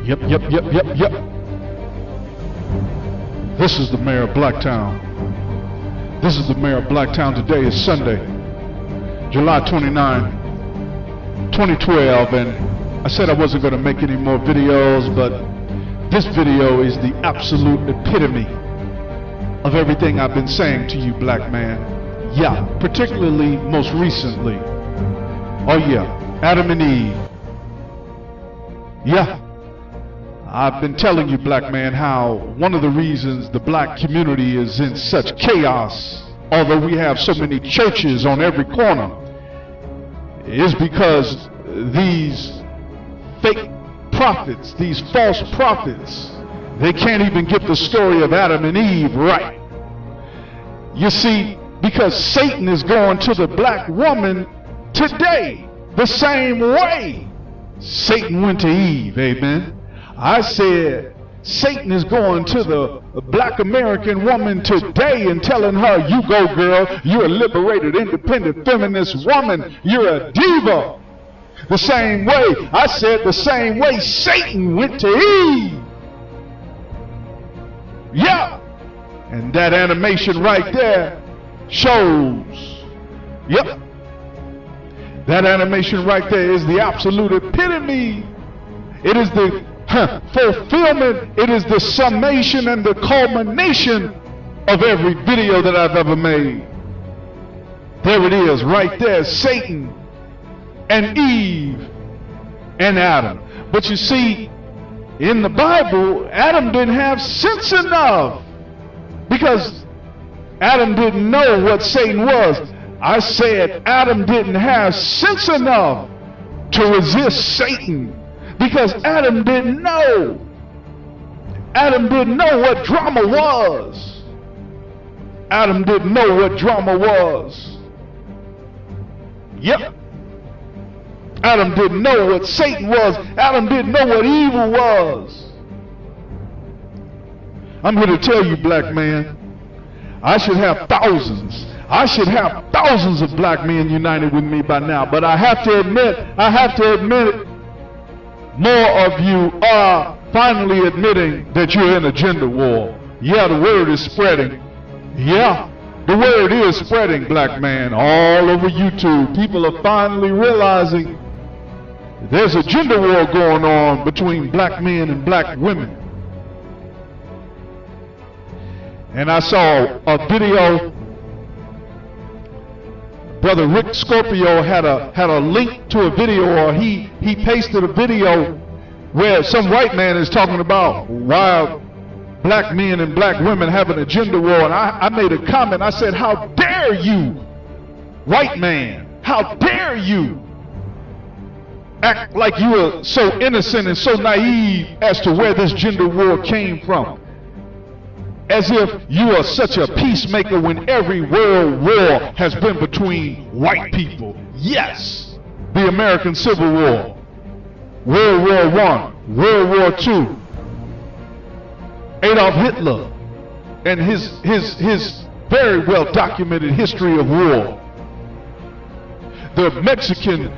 Yep. This is the mayor of Blacktown. This is the mayor of Blacktown. Today is Sunday, July 29, 2012, and I said I wasn't going to make any more videos, but this video is the absolute epitome of everything I've been saying to you, black man. Yeah, particularly most recently. Oh yeah, Adam and Eve. Yeah. I've been telling you, black man, how one of the reasons the black community is in such chaos, although we have so many churches on every corner, is because these fake prophets, these false prophets, they can't even get the story of Adam and Eve right. You see, because Satan is going to the black woman today the same way Satan went to Eve, amen. I said Satan is going to the black American woman today and telling her, you go girl, you're a liberated, independent, feminist woman, you're a diva. The same way, I said the same way Satan went to Eve. Yeah. And that animation right there shows, yep. That animation right there is the absolute epitome. It is the fulfillment, it is the summation and the culmination of every video that I've ever made. There it is, right there, Satan and Eve and Adam. But you see, in the Bible, Adam didn't have sense enough, because Adam didn't know what Satan was. I said Adam didn't have sense enough to resist Satan, because Adam didn't know. Adam didn't know what drama was. Adam didn't know what drama was. Yep. Adam didn't know what Satan was. Adam didn't know what evil was. I'm here to tell you, black man, I should have thousands. I should have thousands of black men united with me by now. But I have to admit, more of you are finally admitting that you're in a gender war. Yeah, the word is spreading. Yeah, the word is spreading, black man, all over YouTube. People are finally realizing there's a gender war going on between black men and black women. And I saw a video. Brother Rick Scorpio had a link to a video, or he pasted a video where some white man is talking about why black men and black women having a gender war. And I made a comment. I said, how dare you, white man, how dare you act like you are so innocent and so naive as to where this gender war came from, as if you are such a peacemaker when every world war has been between white people. Yes, the American Civil War, World War I, World War II, Adolf Hitler and his very well documented history of war, the Mexican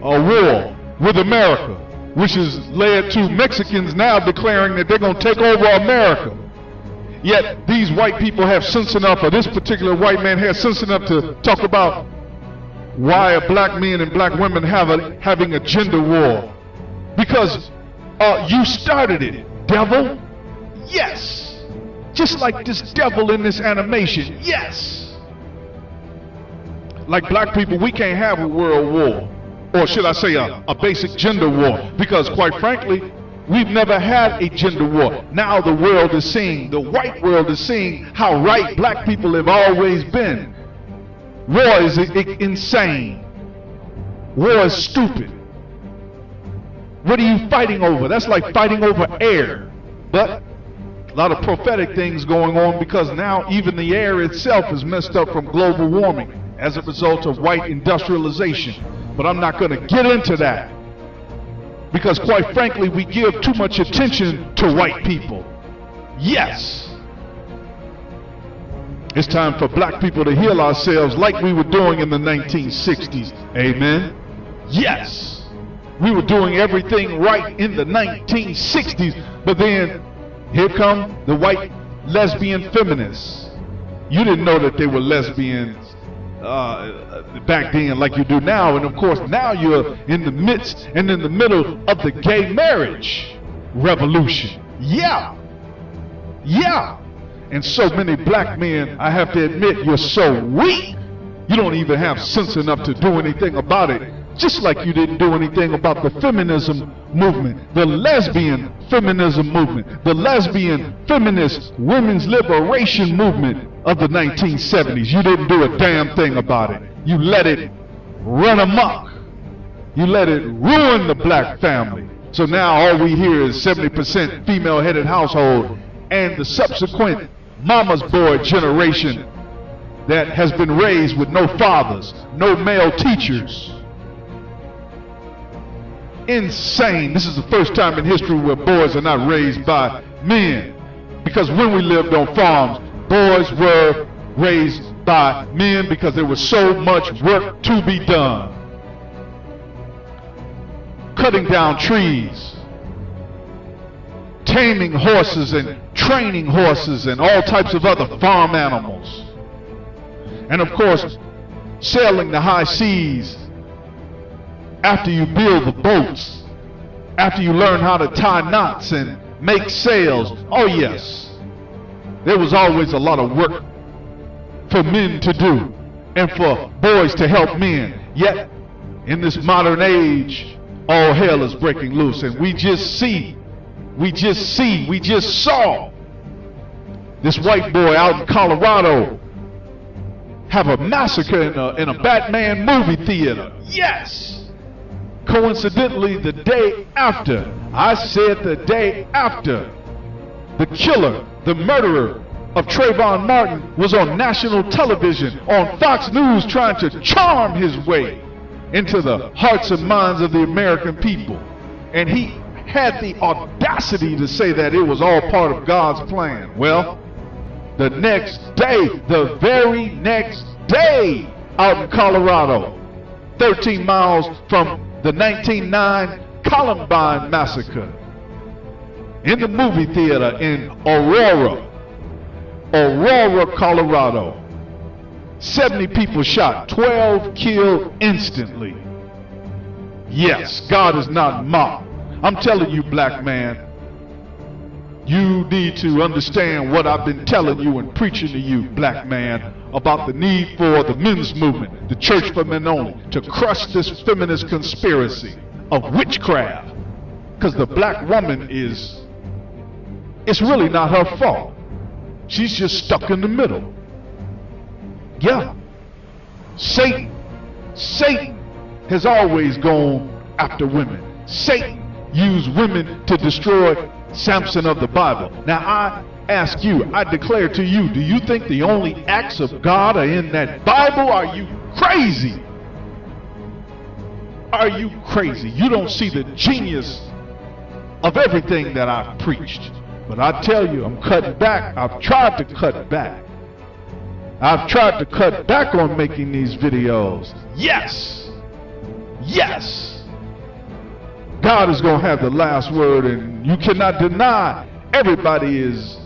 war with America, which has led to Mexicans now declaring that they're going to take over America. Yet these white people have sense enough, or this particular white man has sense enough to talk about why are black men and black women having a gender war. Because you started it, devil. Yes. Just like this devil in this animation. Yes. Like black people, we can't have a world war. Or should I say a basic gender war. Because quite frankly, we've never had a gender war. Now the world is seeing, the white world is seeing how right black people have always been. War is insane. War is stupid. What are you fighting over? That's like fighting over air. But a lot of prophetic things going on, because now even the air itself is messed up from global warming as a result of white industrialization. But I'm not going to get into that, because quite frankly, we give too much attention to white people. Yes. It's time for black people to heal ourselves like we were doing in the 1960s. Amen. Yes. We were doing everything right in the 1960s, but then here come the white lesbian feminists. You didn't know that they were lesbians back then like you do now, and of course now you're in the midst and in the middle of the gay marriage revolution. Yeah. And so many black men, I have to admit, you're so weak, you don't even have sense enough to do anything about it. Just like you didn't do anything about the feminism movement, the lesbian feminism movement, the lesbian feminist women's liberation movement of the 1970s. You didn't do a damn thing about it. You let it run amok. You let it ruin the black family. So now all we hear is 70% female-headed household and the subsequent mama's boy generation that has been raised with no fathers, no male teachers. Insane. This is the first time in history where boys are not raised by men. Because when we lived on farms, boys were raised by men because there was so much work to be done. Cutting down trees, taming horses and training horses and all types of other farm animals. And of course, sailing the high seas. After you build the boats, after you learn how to tie knots and make sails, oh yes, there was always a lot of work for men to do and for boys to help men. Yet, in this modern age, all hell is breaking loose, and we just saw this white boy out in Colorado have a massacre in a Batman movie theater. Yes! Coincidentally, the day after, I said the day after, the killer, the murderer of Trayvon Martin was on national television, on Fox News, trying to charm his way into the hearts and minds of the American people. And he had the audacity to say that it was all part of God's plan. Well, the next day, the very next day, out in Colorado, 13 miles from the 1909 Columbine massacre, in the movie theater in Aurora, Colorado, 70 people shot, 12 killed instantly. Yes, God is not mocked. I'm telling you, black man, you need to understand what I've been telling you and preaching to you, black man, about the need for the men's movement, the church for men only, to crush this feminist conspiracy of witchcraft. Because the black woman it's really not her fault. She's just stuck in the middle. Yeah. Satan has always gone after women. Satan used women to destroy Samson of the Bible. Now I ask you, I declare to you, do you think the only acts of God are in that Bible? Are you crazy? Are you crazy? You don't see the genius of everything that I've preached. But I tell you, I'm cutting back. I've tried to cut back. I've tried to cut back on making these videos. Yes! Yes! God is going to have the last word, and you cannot deny. Everybody is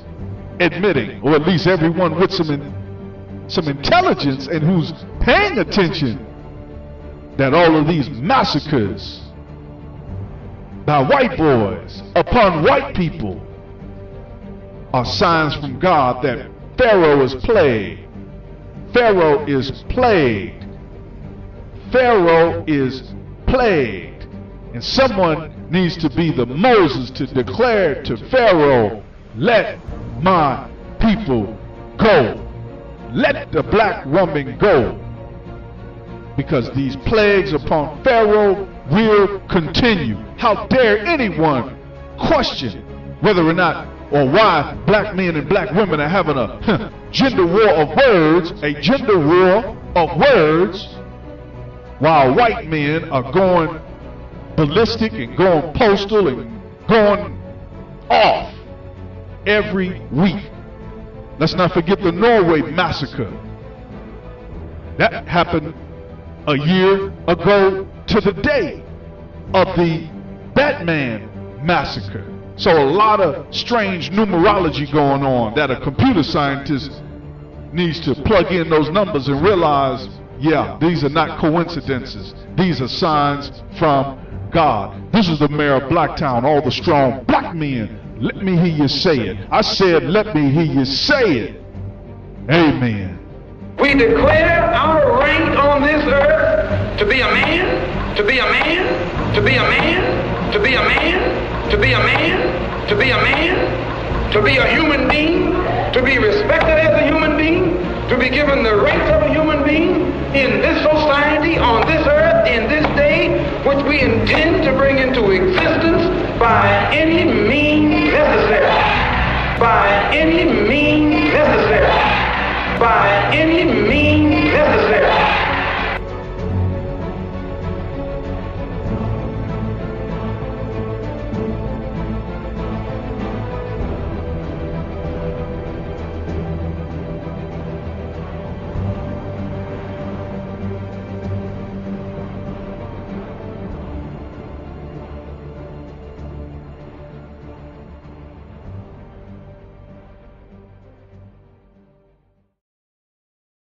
admitting, or at least everyone with some intelligence and who's paying attention, that all of these massacres by white boys upon white people are signs from God that Pharaoh is plagued. Pharaoh is plagued. Pharaoh is plagued. And someone needs to be the Moses to declare to Pharaoh, let my people go. Let the black woman go. Because these plagues upon Pharaoh will continue. How dare anyone question whether or not or why black men and black women are having a gender war of words, while white men are going ballistic and going postal and going off every week. Let's not forget the Norway massacre. That happened a year ago to the day. of the Batman massacre. So a lot of strange numerology going on that a computer scientist needs to plug in those numbers and realize, yeah, these are not coincidences. These are signs from God. This is the mayor of Blacktown, all the strong black men. Let me hear you say it. I said, let me hear you say it. Amen. We declare our rank on this earth to be a man, to be a man, to be a man, to be a man, to be a man, to be a man, to be a human being, to be respected as a human being, to be given the rights of a human being in this society, on this earth, in this day, which we intend to bring into existence by any means necessary. By any means necessary. By